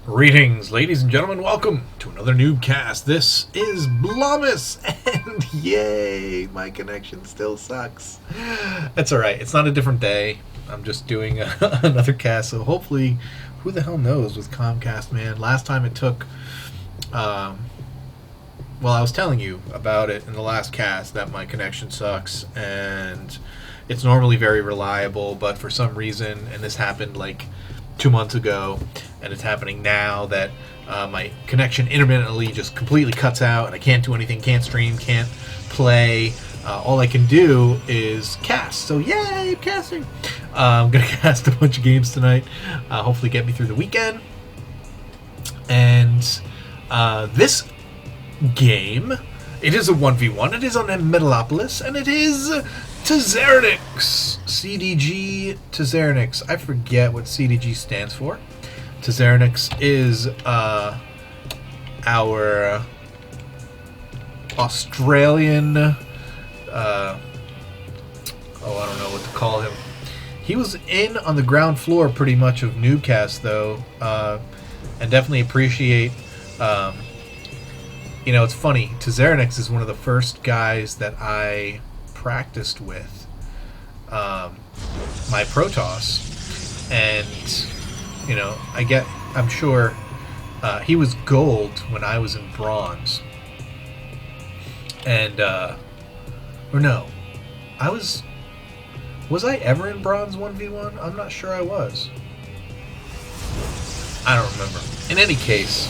Greetings, ladies and gentlemen. Welcome to another NuubCast. This is Blummus, and yay, my connection still sucks. That's alright. It's not a different day. I'm just doing another cast, so hopefully, who the hell knows with Comcast, man. Last time it took, I was telling you about it in the last cast that my connection sucks, and it's normally very reliable, but for some reason, and this happened like 2 months ago, and it's happening now that my connection intermittently just completely cuts out, and I can't do anything, can't stream, can't play. All I can do is cast. So yay, I'm casting. I'm gonna cast a bunch of games tonight. Hopefully, get me through the weekend. And this game, it is a 1v1. It is on Metalopolis, and it is Tazernix. CDG Tazernix. I forget what CDG stands for. Tazernix is our Australian. I don't know what to call him. He was in on the ground floor pretty much of NuubCast, though, and definitely appreciate. It's funny. Tazernix is one of the first guys that I practiced with my Protoss, and I'm sure he was gold when I was in bronze, and or no, was I ever in bronze 1v1? I'm not sure I was. I don't remember. In any case,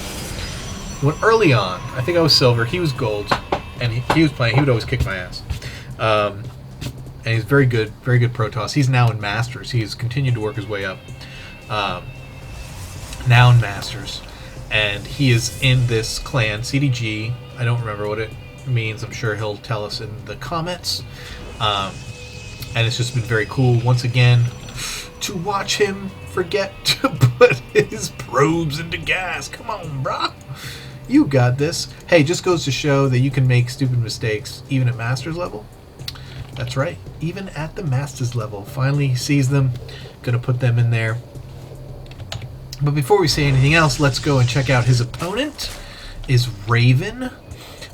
when early on, I think I was silver, he was gold, and he was playing. He would always kick my ass. And he's very good Protoss. He's now in Masters. He's continued to work his way up. Now in Masters. And he is in this clan, CDG. I don't remember what it means. I'm sure he'll tell us in the comments. And it's just been very cool, once again, to watch him forget to put his probes into gas. Come on, brah. You got this. Hey, just goes to show that you can make stupid mistakes even at Masters level. That's right, even at the Masters level. Finally sees them, gonna put them in there. But before we say anything else, let's go and check out his opponent. Is Raven.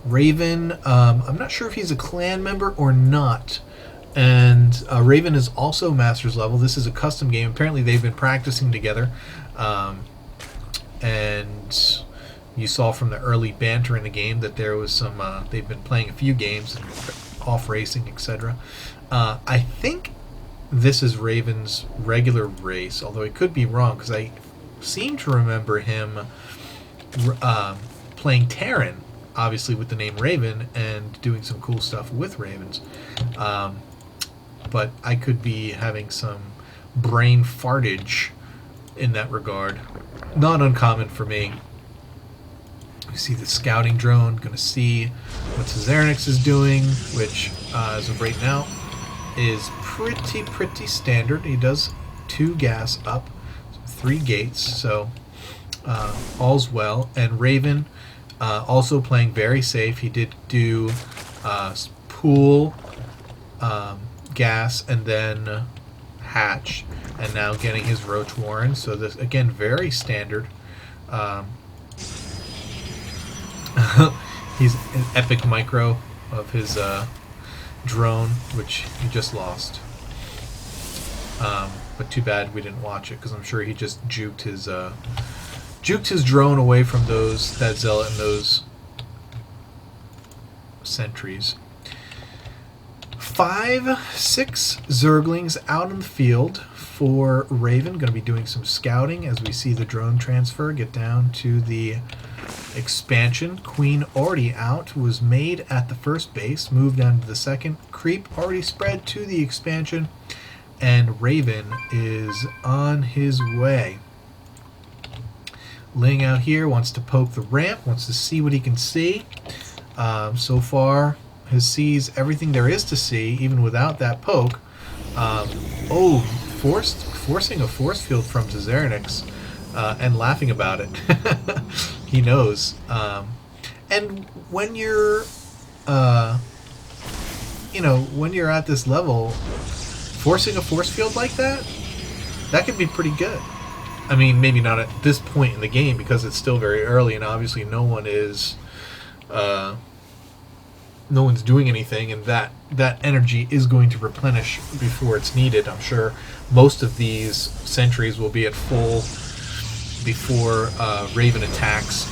Raven, I'm not sure if he's a clan member or not. And Raven is also Masters level. This is a custom game. Apparently they've been practicing together. And you saw from the early banter in the game that there was some, they've been playing a few games, off racing, etc. I think this is Raven's regular race, although I could be wrong, because I seem to remember him playing Terran, obviously with the name Raven, and doing some cool stuff with Ravens. But I could be having some brain fartage in that regard. Not uncommon for me. You see the scouting drone, going to see what Tazernix is doing, which, as of right now, is pretty standard. He does 2 gas up, 3 gates, so all's well. And Raven, also playing very safe. He did do pool, gas, and then hatch, and now getting his Roach Warren. So this, again, very standard. He's an epic micro of his drone, which he just lost. But too bad we didn't watch it, because I'm sure he just juked his drone away from that zealot and those sentries. 5, 6 Zerglings out in the field for Raven. Going to be doing some scouting as we see the drone transfer get down to the expansion. Queen already out, was made at the first base, moved down to the second. Creep already spread to the expansion, and Raven is on his way. Laying out here, wants to poke the ramp, wants to see what he can see. So far, he sees everything there is to see, even without that poke. Forcing a force field from Tazernix, and laughing about it. He knows. And when you're, when you're at this level, forcing a force field like that can be pretty good. I mean, maybe not at this point in the game because it's still very early, and obviously no one is, no one's doing anything, and that energy is going to replenish before it's needed. I'm sure most of these sentries will be at full before Raven attacks.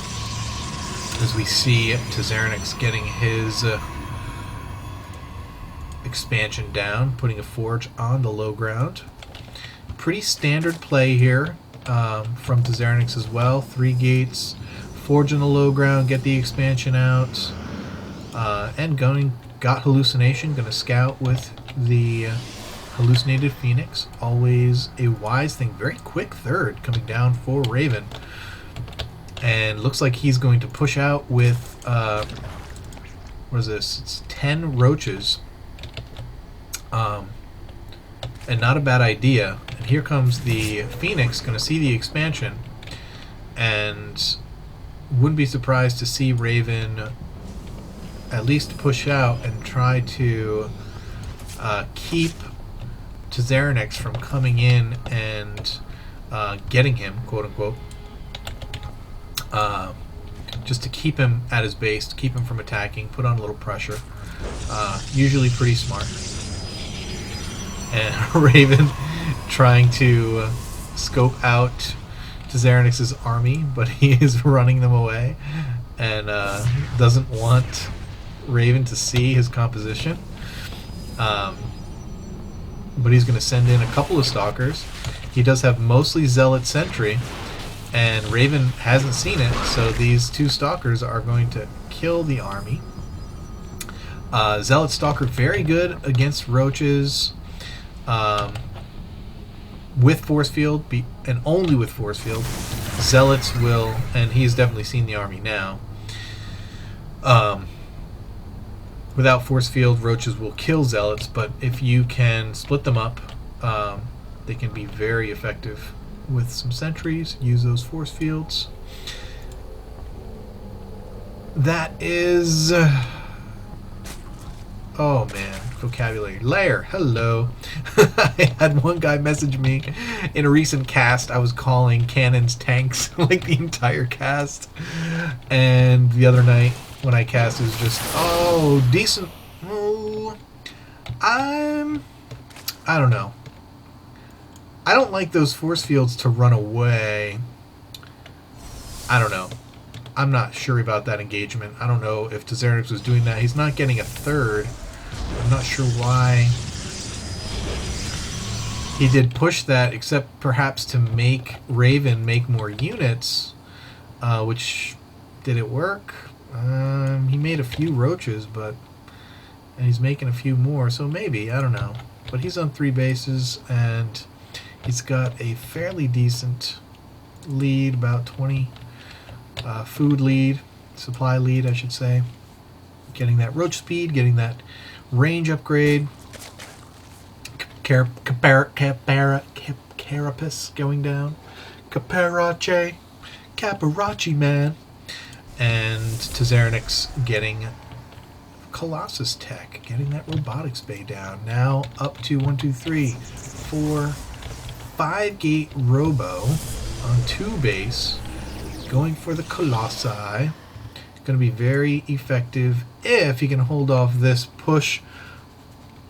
As we see Tazernix getting his expansion down, putting a forge on the low ground. Pretty standard play here from Tazernix as well. 3 gates, forge on the low ground, get the expansion out, and got hallucination. Going to scout with the hallucinated Phoenix. Always a wise thing. Very quick third coming down for Raven. And looks like he's going to push out with, what is this? It's 10 roaches. And not a bad idea. And here comes the Phoenix, going to see the expansion. And wouldn't be surprised to see Raven at least push out and try to keep Tazernix from coming in and getting him, quote unquote. Just to keep him at his base, to keep him from attacking, put on a little pressure. Usually pretty smart. And Raven trying to scope out Tazernix's army, but he is running them away and doesn't want Raven to see his composition. But he's going to send in a couple of stalkers. He does have mostly Zealot Sentry, and Raven hasn't seen it, so these 2 stalkers are going to kill the army. Zealot Stalker very good against roaches. With force field, and only with force field, Zealots will, and he's definitely seen the army now. Without force field, roaches will kill Zealots, but if you can split them up, they can be very effective with some sentries. Use those force fields. That is... oh man, vocabulary. Lair, hello. I had one guy message me in a recent cast. I was calling cannons tanks, like the entire cast. And the other night when I cast, it was just, oh, decent. Oh, I don't know. I don't like those force fields to run away. I don't know. I'm not sure about that engagement. I don't know if Tazernix was doing that. He's not getting a third. I'm not sure why he did push that, except perhaps to make Raven make more units, which, did it work? He made a few roaches, and he's making a few more, so maybe, I don't know. But he's on 3 bases, and he's got a fairly decent lead, about 20 food lead, supply lead, I should say. Getting that roach speed, getting that range upgrade. Carapace going down. Caparachi man. And Tazernix getting Colossus Tech, getting that robotics bay down. Now up to 1, 2, 3, 4, 5 gate robo on 2 base, going for the Colossi. Going to be very effective if he can hold off this push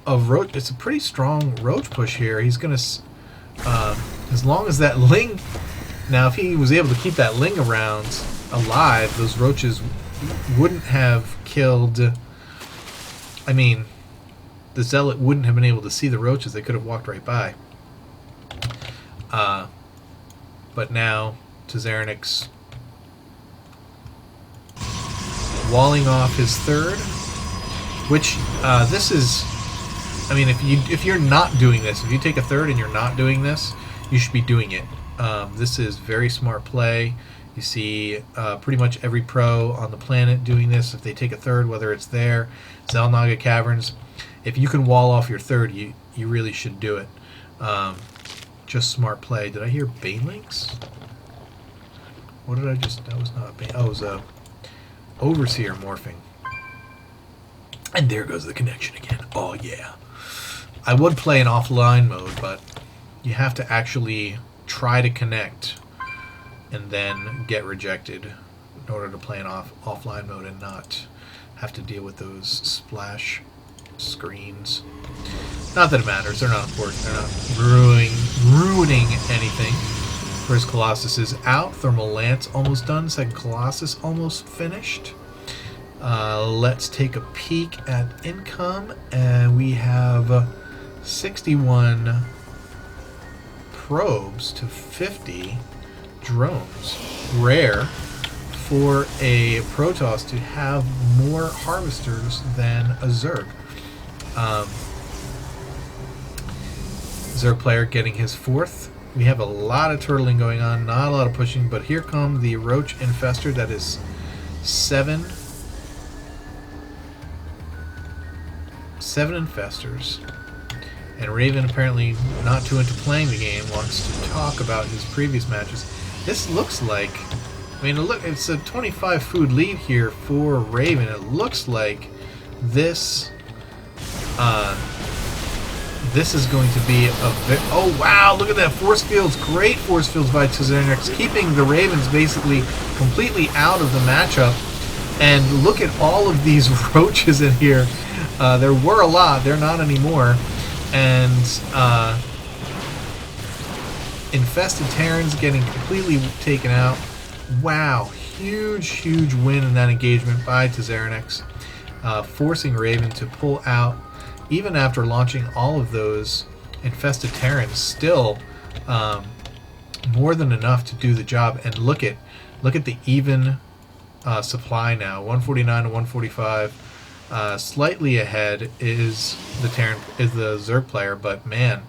of roach. It's a pretty strong roach push here. He's going to, as long as that Ling, now if he was able to keep that Ling around alive, those roaches wouldn't have killed, I mean, the Zealot wouldn't have been able to see the roaches. They could have walked right by. But now Tazernix walling off his third, which this is, I mean, if you're not doing this, if you take a third and you're not doing this, you should be doing it. This is very smart play. You see pretty much every pro on the planet doing this. If they take a third, whether it's there, Xel'Naga Caverns, if you can wall off your third, you really should do it. Just smart play. Did I hear Banelings? What did I just... That was not a Bane... Oh, it was a Overseer morphing. And there goes the connection again. Oh, yeah. I would play in offline mode, but you have to actually try to connect and then get rejected in order to play in offline mode and not have to deal with those splash screens. Not that it matters, they're not important, they're not ruining anything. First Colossus is out, Thermal Lance almost done, second Colossus almost finished. Let's take a peek at income, and we have 61 probes to 50 drones. Rare for a Protoss to have more harvesters than a Zerg. Zerg player getting his 4th. We have a lot of turtling going on, not a lot of pushing, but here come the Roach Infestor. That is 7 Infestors. And Raven, apparently not too into playing the game, wants to talk about his previous matches. This looks like, I mean, look, it's a 25 food lead here for Raven. It looks like this this is going to be a oh wow, look at that force fields. Great force fields by Tizernix, keeping the Ravens basically completely out of the matchup. And look at all of these roaches in here. There were a lot, they're not anymore. And Infested Terrans getting completely taken out. Wow, huge win in that engagement by Tizernix, forcing Raven to pull out. Even after launching all of those Infested Terrans, still more than enough to do the job. And look at the even supply now, 149 to 145. Slightly ahead is the Zerg player, but man,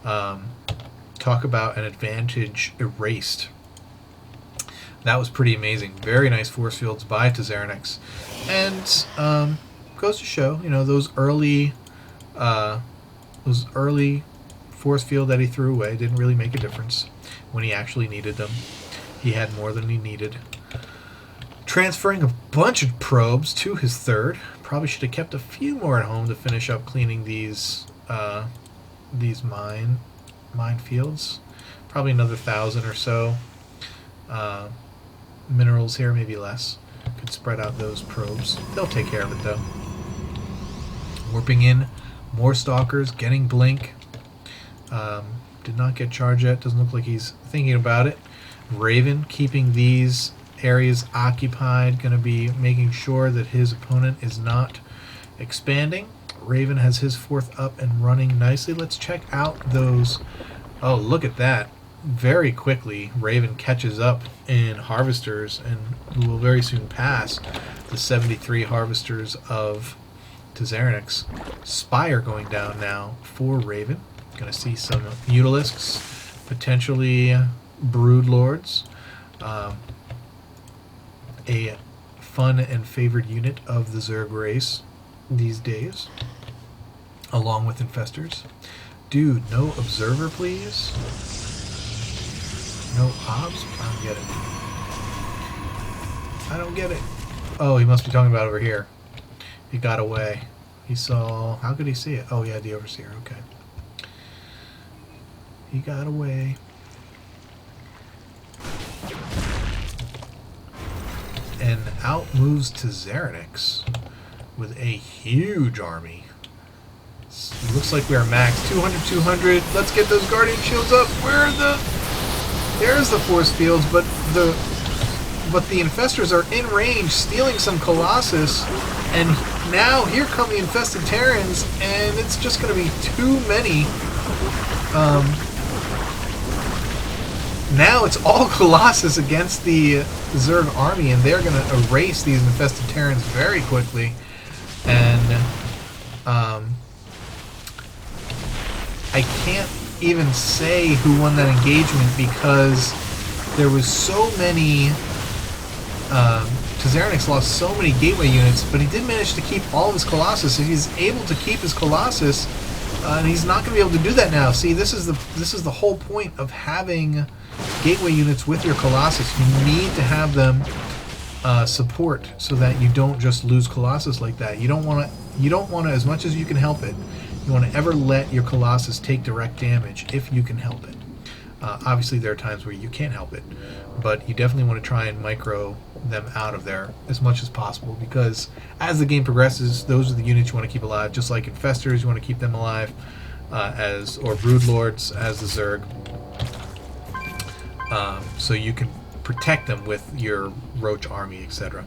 talk about an advantage erased. That was pretty amazing. Very nice force fields by Tizernix, and goes to show, you know, those early force field that he threw away didn't really make a difference when he actually needed them. He had more than he needed. Transferring a bunch of probes to his 3rd. Probably should have kept a few more at home to finish up cleaning these minefields. Probably another 1,000 or so minerals here, maybe less. Could spread out those probes. They'll take care of it though. Warping in more stalkers, getting blink. Did not get charge yet. Doesn't look like he's thinking about it. Raven keeping these areas occupied, going to be making sure that his opponent is not expanding. Raven has his 4th up and running nicely. Let's check out those. Oh, look at that. Very quickly, Raven catches up in harvesters and will very soon pass the 73 harvesters of Tizernix. Spire going down now for Raven. Going to see some Mutalisks, potentially Broodlords. A fun and favored unit of the Zerg race these days, along with Infestors. Dude, no Observer, please. No Obs? I don't get it. I don't get it. Oh, he must be talking about over here. He got away. He saw... How could he see it? Oh, yeah, the Overseer. Okay. He got away. And out moves Tizernix with a huge army. Looks like we are max 200. Let's get those Guardian Shields up. Where are the... There's the force fields, but the Infestors are in range, stealing some Colossus, and now here come the Infested Terrans, and it's just going to be too many. Now it's all Colossus against the Zerg army, and they're going to erase these Infested Terrans very quickly. And I can't even say who won that engagement because there was so many... Tizernix lost so many gateway units, but he did manage to keep all of his Colossus. If he's able to keep his Colossus, and he's not going to be able to do that now. See, this is the whole point of having gateway units with your Colossus. You need to have them support so that you don't just lose Colossus like that. You don't want to, as much as you can help it, you want to ever let your Colossus take direct damage if you can help it. Obviously, there are times where you can't help it, but you definitely want to try and micro them out of there as much as possible, because as the game progresses, those are the units you want to keep alive. Just like infestors, you want to keep them alive, or broodlords as the Zerg, so you can protect them with your roach army, etc.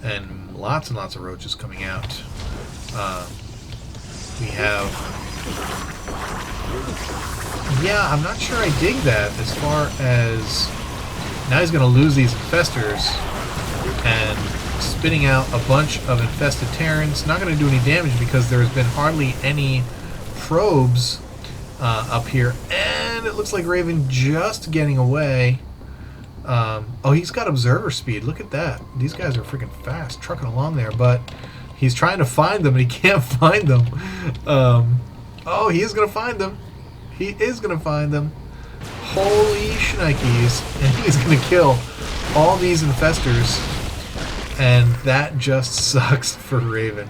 And lots of roaches coming out. We have... Yeah, I'm not sure I dig that as far as... Now he's going to lose these infestors and spitting out a bunch of infested Terrans. Not going to do any damage because there's been hardly any probes up here. And it looks like Raven just getting away. Oh, he's got observer speed. Look at that. These guys are freaking fast, trucking along there. But he's trying to find them, and he can't find them. Oh, he is going to find them. He is going to find them. Holy shnikes. And he's going to kill all these infestors. And that just sucks for Raven.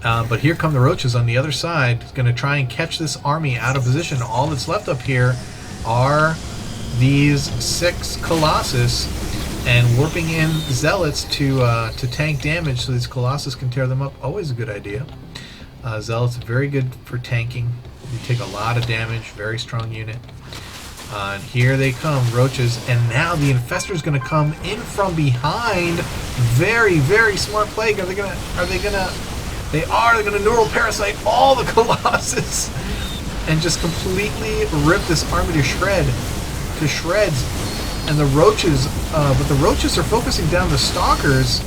But here come the roaches on the other side. He's going to try and catch this army out of position. All that's left up here are these 6 Colossus, and warping in Zealots to tank damage so these Colossus can tear them up. Always a good idea. Zealots very good for tanking. You take a lot of damage. Very strong unit. And here they come, roaches, and now the infestor's going to come in from behind. Very, very smart play. They're going to neural parasite all the Colossus and just completely rip this army to shreds. And the roaches, but the roaches are focusing down the stalkers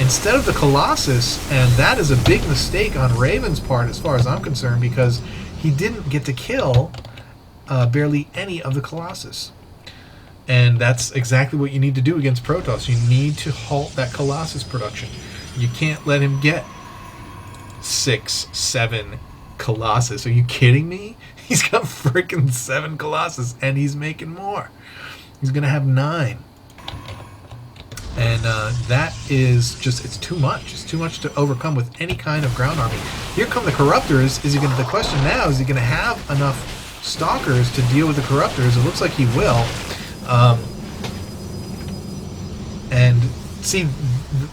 instead of the Colossus, and that is a big mistake on Raven's part as far as I'm concerned, because he didn't get to kill barely any of the Colossus. And that's exactly what you need to do against Protoss. You need to halt that Colossus production. You can't let him get 6, 7 Colossus. Are you kidding me? He's got freaking 7 Colossus, and he's making more. He's going to have 9. And that is just, it's too much. It's too much to overcome with any kind of ground army. Here come the Corruptors. Is he going to, the question now, is he going to have enough Stalkers to deal with the Corruptors? It looks like he will. And see,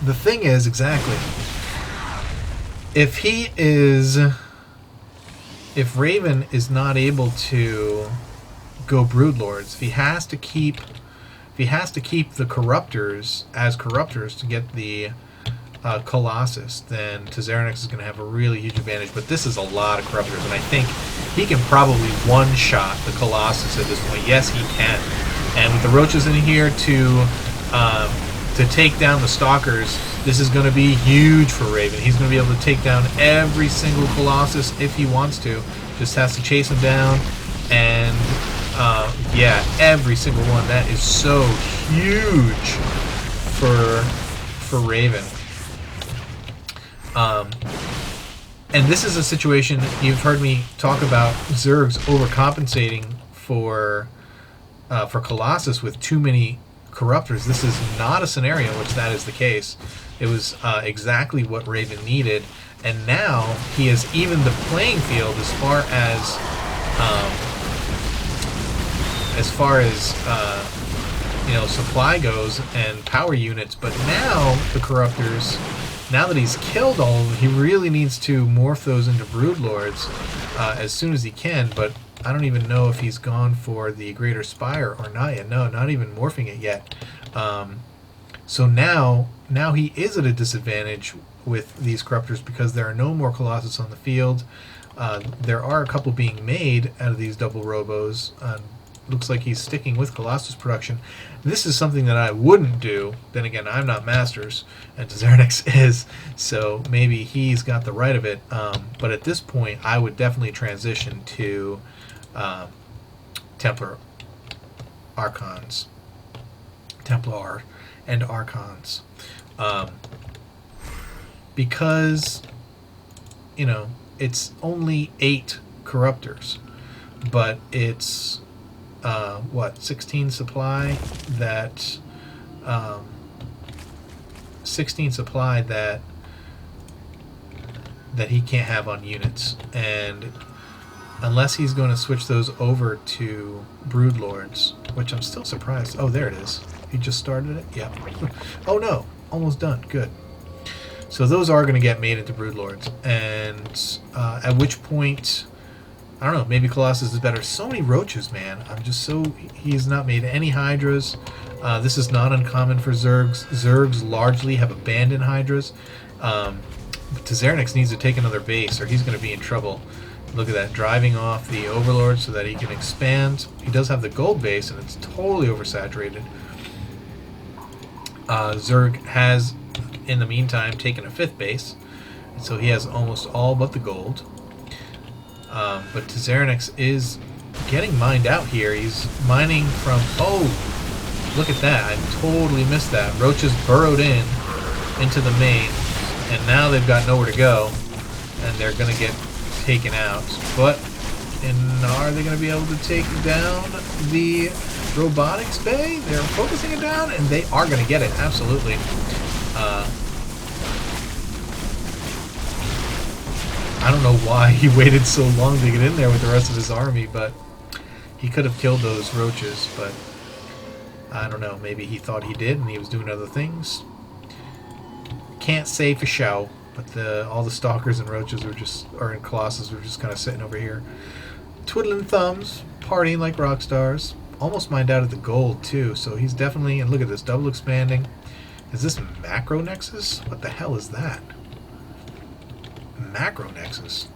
the thing is, exactly, if Raven is not able to go Broodlords, if he has to keep the Corruptors as Corruptors to get the Colossus, then Tazeranex is going to have a really huge advantage. But this is a lot of Corruptors, and I think he can probably one-shot the Colossus at this point. Yes, he can. And with the roaches in here to take down the Stalkers, this is going to be huge for Raven. He's going to be able to take down every single Colossus if he wants to. Just has to chase them down, and yeah, every single one. That is so huge for Raven. And this is a situation, you've heard me talk about Zergs overcompensating for Colossus with too many Corruptors. This is not a scenario in which that is the case. It was exactly what Raven needed, and now he has evened the playing field as far as supply goes and power units. But now the Corruptors, now that he's killed all of them, he really needs to morph those into Broodlords as soon as he can. But I don't even know if he's gone for the Greater Spire or not yet. No, not even morphing it yet. So now he is at a disadvantage with these Corruptors because there are no more Colossus on the field. There are a couple being made out of these double Robos. Looks like he's sticking with Colossus production. This is something that I wouldn't do. Then again, I'm not Masters, and Tazeranex is, so maybe he's got the right of it. But at this point, I would definitely transition to Templar Archons. Templar and Archons. Because, you know, it's only 8 Corruptors, but it's 16 supply that 16 supply that he can't have on units. And Unless he's going to switch those over to Broodlords, which I'm still surprised. Oh, there it is. He just started it? Yeah. Oh no, almost done. Good. So those are going to get made into Broodlords. And at which point, I don't know, maybe Colossus is better. So many roaches, man. I'm just so... He's not made any Hydras. This is not uncommon for Zergs. Zergs largely have abandoned Hydras. Tzernix needs to take another base or he's going to be in trouble. Look at that, driving off the Overlord so that he can expand. He does have the gold base and it's totally oversaturated. Zerg has, in the meantime, taken a 5th base. So he has almost all but the gold. But Tzernix is getting mined out here. He's mining from... Oh, look at that. I totally missed that. Roaches burrowed into the main. And now they've got nowhere to go. And they're going to get taken out. But are they going to be able to take down the robotics bay? They're focusing it down, and they are going to get it. Absolutely. I don't know why he waited so long to get in there with the rest of his army, but he could have killed those roaches, but I don't know. Maybe he thought he did, and he was doing other things. Can't say for show, but all the stalkers and roaches and Colossus were just kind of sitting over here, twiddling thumbs, partying like rock stars. Almost mined out of the gold too, so he's definitely... And look at this, double expanding. Is this Macro Nexus? What the hell is that? Macro Nexus.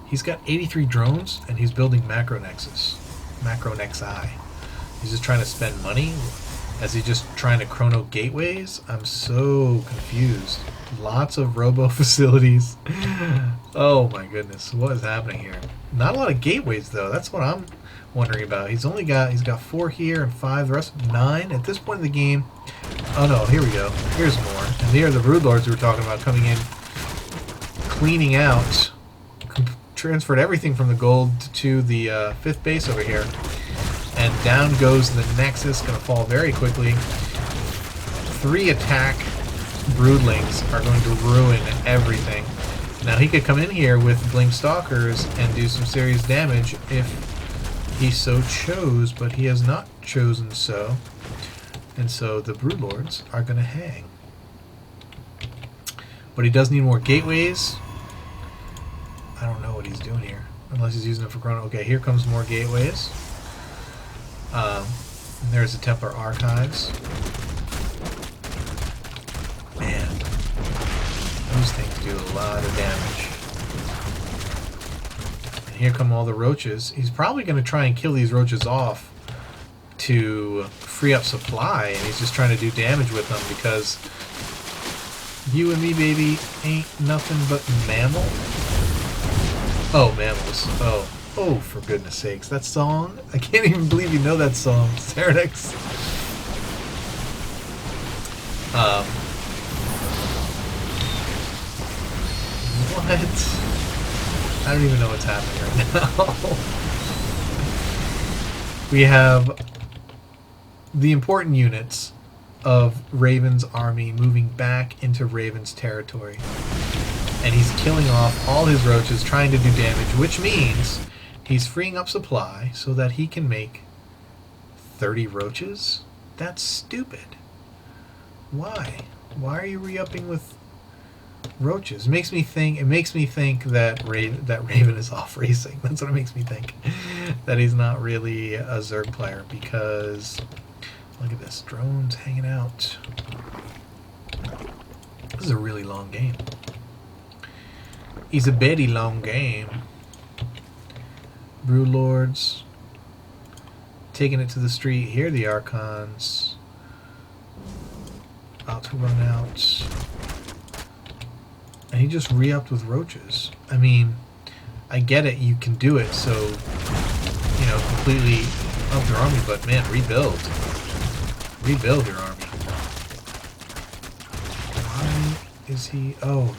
He's got 83 drones, and he's building Macro Nexus. Macro Nexi. He's just trying to spend money. Is he just trying to chrono gateways? I'm so confused. Lots of robo facilities. Oh my goodness, what is happening here? Not a lot of gateways though. That's what I'm wondering about. He's got 4 here and 5. The rest 9 at this point in the game. Oh no, here we go. Here's more. And here are the Broodlords we were talking about coming in, cleaning out. Transferred everything from the gold to the 5th base over here. And down goes the Nexus, going to fall very quickly. 3 attack Broodlings are going to ruin everything. Now he could come in here with Blink Stalkers and do some serious damage if he so chose, but he has not chosen so. And so the Broodlords are going to hang. But he does need more gateways. I don't know what he's doing here, unless he's using it for chrono. Okay, here comes more gateways. And there's the Templar Archives. Man, those things do a lot of damage. And here come all the roaches. He's probably going to try and kill these roaches off to free up supply, and he's just trying to do damage with them because you and me, baby, ain't nothing but mammal. Oh, mammals. Oh, for goodness sakes. That song? I can't even believe you know that song, Tzernix. What? I don't even know what's happening right now. We have the important units of Raven's army moving back into Raven's territory. And he's killing off all his roaches, trying to do damage, which means he's freeing up supply so that he can make 30 roaches? That's stupid. Why? Why are you re-upping with roaches? It makes me think that Raven is off racing. That's what it makes me think. That he's not really a Zerg player, because look at this. Drones hanging out. This is a really long game. It's a very long game. Broodlords taking it to the street. Here are the Archons. About to run out. And he just re-upped with roaches. I mean, I get it, you can do it, so, you know, completely up your army, but man, rebuild. Rebuild your army. Why is he... Oh,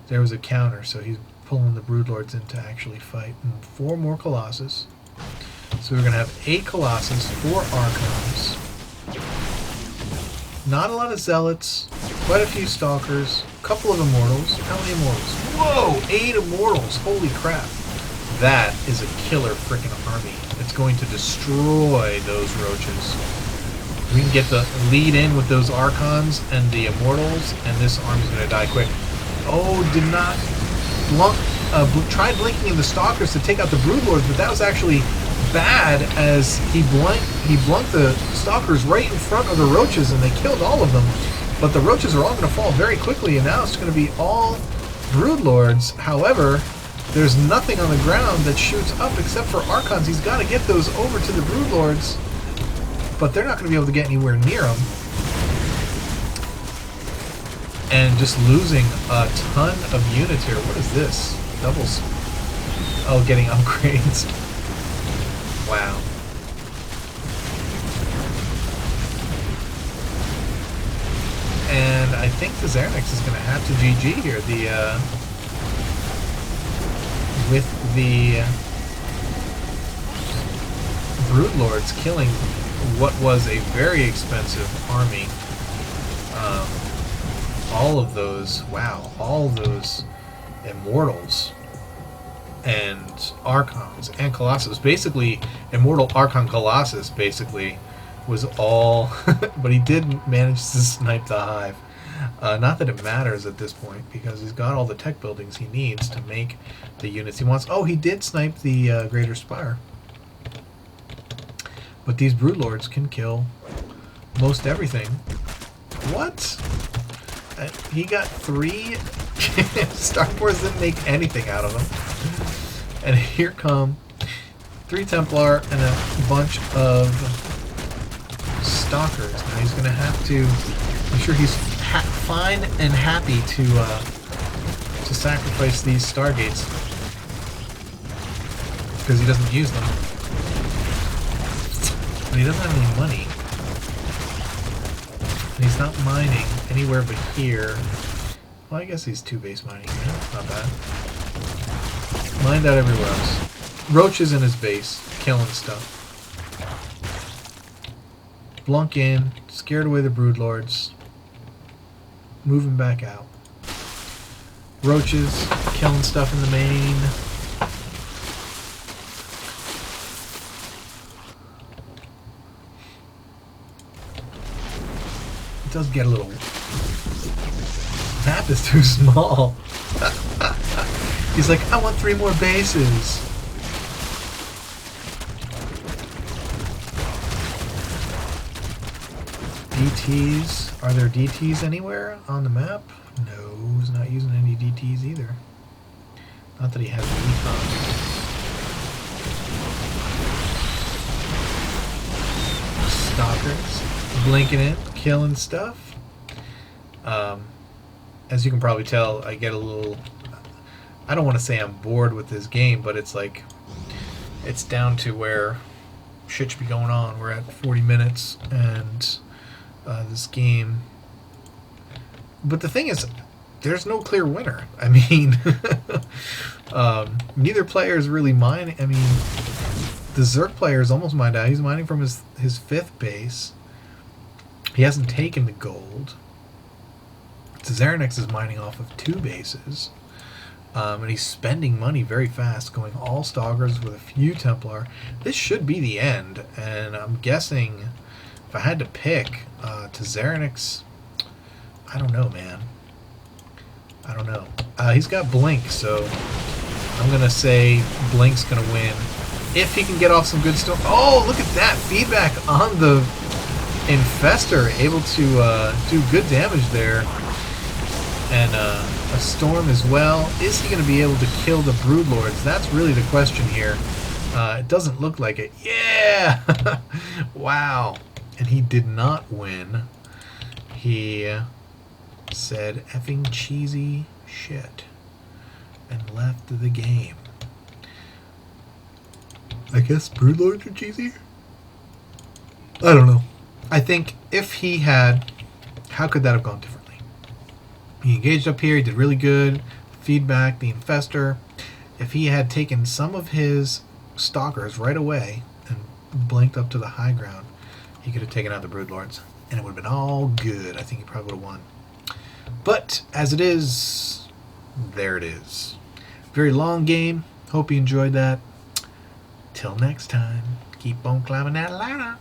there was a counter, so he's pulling the Broodlords in to actually fight. And 4 more Colossus. So we're going to have 8 Colossus, 4 Archons. Not a lot of Zealots, quite a few Stalkers, a couple of Immortals. How many Immortals? Whoa! 8 Immortals! Holy crap. that is a killer freaking army. It's going to destroy those roaches. We can get the lead in with those Archons and the Immortals, and this army's going to die quick. Oh, did not tried blinking in the Stalkers to take out the Broodlords, but that was actually bad, as he blunked the Stalkers right in front of the Roaches, and they killed all of them. But the Roaches are all going to fall very quickly, and now it's going to be all Broodlords. However, there's nothing on the ground that shoots up except for Archons. He's got to get those over to the Broodlords, but they're not going to be able to get anywhere near them. And just losing a ton of units here. What is this? Doubles. Oh, getting upgrades. Wow. And I think the Xernex is going to have to GG here. With the Broodlords killing what was a very expensive army. All of those, wow, all those Immortals and Archons and Colossus. Basically, Immortal Archon Colossus basically was all, but he did manage to snipe the Hive. Not that it matters at this point, because he's got all the tech buildings he needs to make the units he wants. Oh, he did snipe the Greater Spire. But these Broodlords can kill most everything. What? He got 3 Starpors, didn't make anything out of them. And here come 3 Templar and a bunch of Stalkers. Now he's going to have to, I'm sure he's fine and happy to sacrifice these Stargates, because he doesn't use them. But he doesn't have any money. And he's not mining anywhere but here. Well, I guess he's 2 base mining. Yeah, not bad. Mined out everywhere else. Roaches in his base, killing stuff. Blunk in, scared away the Broodlords. Moving back out. Roaches, killing stuff in the main. It does get a little... Map is too small. He's like, I want 3 more bases. DTs. Are there DTs anywhere on the map? No, he's not using any DTs either. Not that he has recon. Stalkers. Blinking in. Killing stuff. As you can probably tell, I get a little... I don't want to say I'm bored with this game, but it's like... It's down to where shit should be going on. We're at 40 minutes, and this game... But the thing is, there's no clear winner. I mean... neither player is really mining. I mean, the Zerg player is almost mined out. He's mining from his 5th base. He hasn't taken the gold. Xernex is mining off of 2 bases. And he's spending money very fast, going all Stalkers with a few Templar. This should be the end. And I'm guessing, if I had to pick, to Xernex, I don't know, man. I don't know. He's got Blink, so I'm going to say Blink's going to win. If he can get off some good stuff. Oh, look at that. Feedback on the Infestor, able to do good damage there. And a Storm as well. Is he going to be able to kill the Broodlords? That's really the question here. It doesn't look like it. Yeah! Wow. And he did not win. He said effing cheesy shit and left the game. I guess Broodlords are cheesy? I don't know. I think if he had... How could that have gone differently? He engaged up here, he did really good. Feedback, the Infestor. If he had taken some of his Stalkers right away and blinked up to the high ground, he could have taken out the Broodlords. And it would have been all good. I think he probably would have won. But, as it is, there it is. Very long game. Hope you enjoyed that. Till next time, keep on climbing that ladder.